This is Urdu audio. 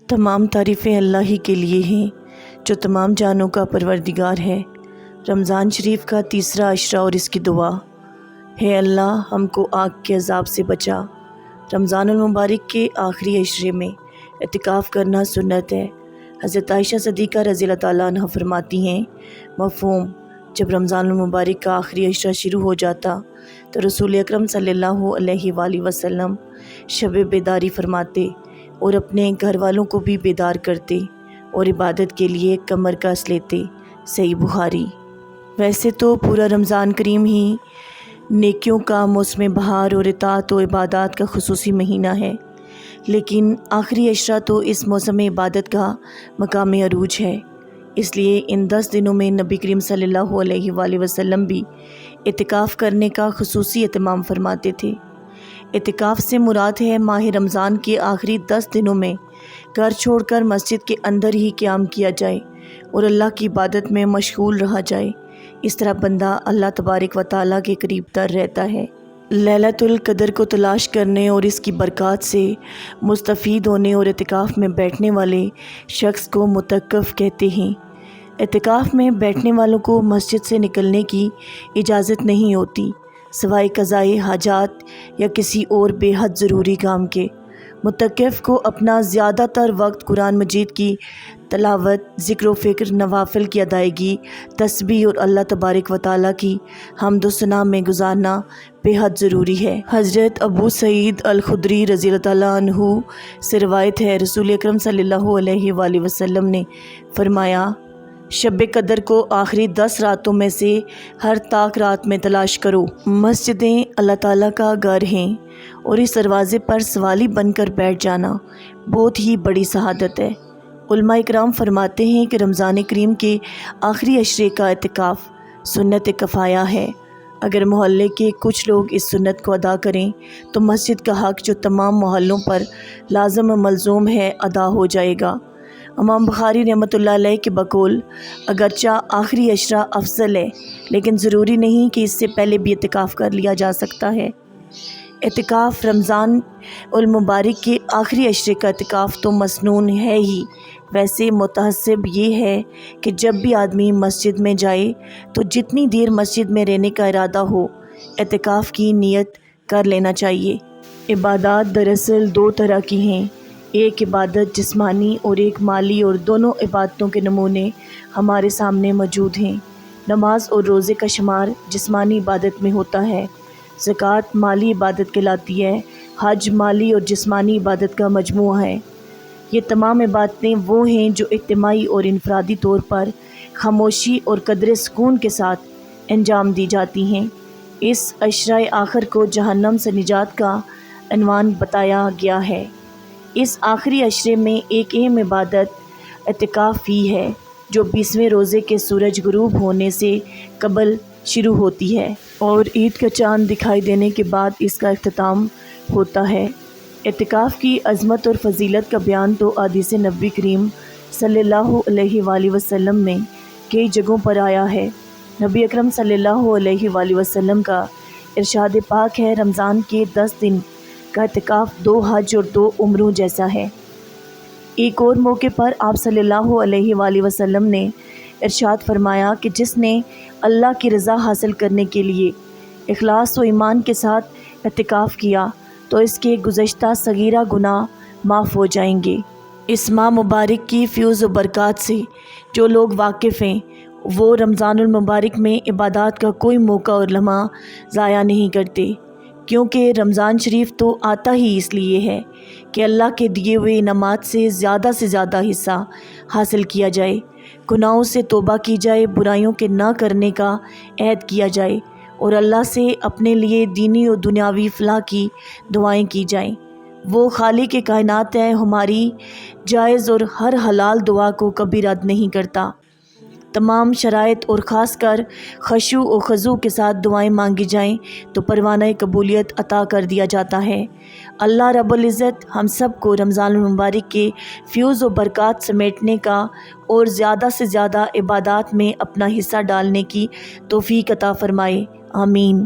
تمام تعریفیں اللہ ہی کے لیے ہیں جو تمام جانوں کا پروردگار ہے۔ رمضان شریف کا تیسرا عشرہ اور اس کی دعا۔ ہے اللہ ہم کو آگ کے عذاب سے بچا۔ رمضان المبارک کے آخری عشرے میں اعتکاف کرنا سنت ہے۔ حضرت عائشہ صدیقہ رضی اللہ تعالیٰ عنہ فرماتی ہیں، مفہوم: جب رمضان المبارک کا آخری عشرہ شروع ہو جاتا تو رسول اکرم صلی اللہ علیہ وآلہ وسلم شب بیداری فرماتے اور اپنے گھر والوں کو بھی بیدار کرتے اور عبادت کے لیے کمر کس لیتے۔ صحیح بخاری۔ ویسے تو پورا رمضان کریم ہی نیکیوں کا موسم بہار اور اطاعت و عبادات کا خصوصی مہینہ ہے، لیکن آخری عشرہ تو اس موسم عبادت کا مقام عروج ہے۔ اس لیے ان 10 دنوں میں نبی کریم صلی اللہ علیہ وآلہ وسلم بھی اعتکاف کرنے کا خصوصی اہتمام فرماتے تھے۔ اعتکاف سے مراد ہے ماہ رمضان کے آخری 10 دنوں میں گھر چھوڑ کر مسجد کے اندر ہی قیام کیا جائے اور اللہ کی عبادت میں مشغول رہا جائے۔ اس طرح بندہ اللہ تبارک و تعالیٰ کے قریب تر رہتا ہے۔ لیلۃ القدر کو تلاش کرنے اور اس کی برکات سے مستفید ہونے اور اعتکاف میں بیٹھنے والے شخص کو معتکف کہتے ہیں۔ اعتکاف میں بیٹھنے والوں کو مسجد سے نکلنے کی اجازت نہیں ہوتی سوائے قضائے حاجات یا کسی اور بے حد ضروری کام کے۔ معتکف کو اپنا زیادہ تر وقت قرآن مجید کی تلاوت، ذکر و فکر، نوافل کی ادائیگی، تسبیح اور اللہ تبارک و تعالیٰ کی حمد و ثنا میں گزارنا بے حد ضروری ہے۔ حضرت ابو سعید الخدری رضی اللہ تعالیٰ عنہ سے روایت ہے، رسول اکرم صلی اللہ علیہ وآلہ وسلم نے فرمایا، شب قدر کو آخری 10 راتوں میں سے ہر طاق رات میں تلاش کرو۔ مسجدیں اللہ تعالیٰ کا گھر ہیں اور اس دروازے پر سوالی بن کر بیٹھ جانا بہت ہی بڑی سعادت ہے۔ علماء اکرام فرماتے ہیں کہ رمضان کریم کے آخری عشرے کا اعتکاف سنت کفایہ ہے۔ اگر محلے کے کچھ لوگ اس سنت کو ادا کریں تو مسجد کا حق جو تمام محلوں پر لازم و ملزوم ہے ادا ہو جائے گا۔ امام بخاری رحمۃ اللہ علیہ کے بقول اگرچہ آخری عشرہ افضل ہے، لیکن ضروری نہیں کہ اس سے پہلے بھی اعتکاف کر لیا جا سکتا ہے۔ اعتکاف رمضان المبارک کے آخری عشرے کا اعتکاف تو مسنون ہے ہی، ویسے متحسب یہ ہے کہ جب بھی آدمی مسجد میں جائے تو جتنی دیر مسجد میں رہنے کا ارادہ ہو اعتکاف کی نیت کر لینا چاہیے۔ عبادات دراصل 2 طرح کی ہیں، ایک عبادت جسمانی اور ایک مالی، اور دونوں عبادتوں کے نمونے ہمارے سامنے موجود ہیں۔ نماز اور روزے کا شمار جسمانی عبادت میں ہوتا ہے، زکوٰۃ مالی عبادت کہلاتی ہے، حج مالی اور جسمانی عبادت کا مجموعہ ہے۔ یہ تمام عبادتیں وہ ہیں جو اجتماعی اور انفرادی طور پر خاموشی اور قدر سکون کے ساتھ انجام دی جاتی ہیں۔ اس عشرہ آخر کو جہنم سے نجات کا عنوان بتایا گیا ہے۔ اس آخری عشرے میں ایک اہم عبادت اعتکاف ہی ہے جو 20ویں روزے کے سورج غروب ہونے سے قبل شروع ہوتی ہے اور عید کا چاند دکھائی دینے کے بعد اس کا اختتام ہوتا ہے۔ اعتکاف کی عظمت اور فضیلت کا بیان تو حدیث نبی کریم صلی اللہ علیہ وآلہ وسلم میں کئی جگہوں پر آیا ہے۔ نبی اکرم صلی اللہ علیہ وآلہ وسلم کا ارشاد پاک ہے، رمضان کے 10 دن کا اعتکاف 2 حج اور 2 عمروں جیسا ہے۔ ایک اور موقع پر آپ صلی اللہ علیہ وآلہ وسلم نے ارشاد فرمایا کہ جس نے اللہ کی رضا حاصل کرنے کے لیے اخلاص و ایمان کے ساتھ اعتکاف کیا تو اس کے گزشتہ صغیرہ گناہ معاف ہو جائیں گے۔ اس ماہ مبارک کی فیوز و برکات سے جو لوگ واقف ہیں وہ رمضان المبارک میں عبادات کا کوئی موقع اور لمحہ ضائع نہیں کرتے، کیونکہ رمضان شریف تو آتا ہی اس لیے ہے کہ اللہ کے دیے ہوئے انعامات سے زیادہ حصہ حاصل کیا جائے، گناہوں سے توبہ کی جائے، برائیوں کے نہ کرنے کا عہد کیا جائے اور اللہ سے اپنے لیے دینی و دنیاوی فلاح کی دعائیں کی جائیں۔ وہ خالق کائنات ہے، ہماری جائز اور ہر حلال دعا کو کبھی رد نہیں کرتا۔ تمام شرائط اور خاص کر خشوع و خضوع کے ساتھ دعائیں مانگی جائیں تو پروانہ قبولیت عطا کر دیا جاتا ہے۔ اللہ رب العزت ہم سب کو رمضان المبارک کے فیوز و برکات سمیٹنے کا اور زیادہ سے زیادہ عبادات میں اپنا حصہ ڈالنے کی توفیق عطا فرمائے، آمین۔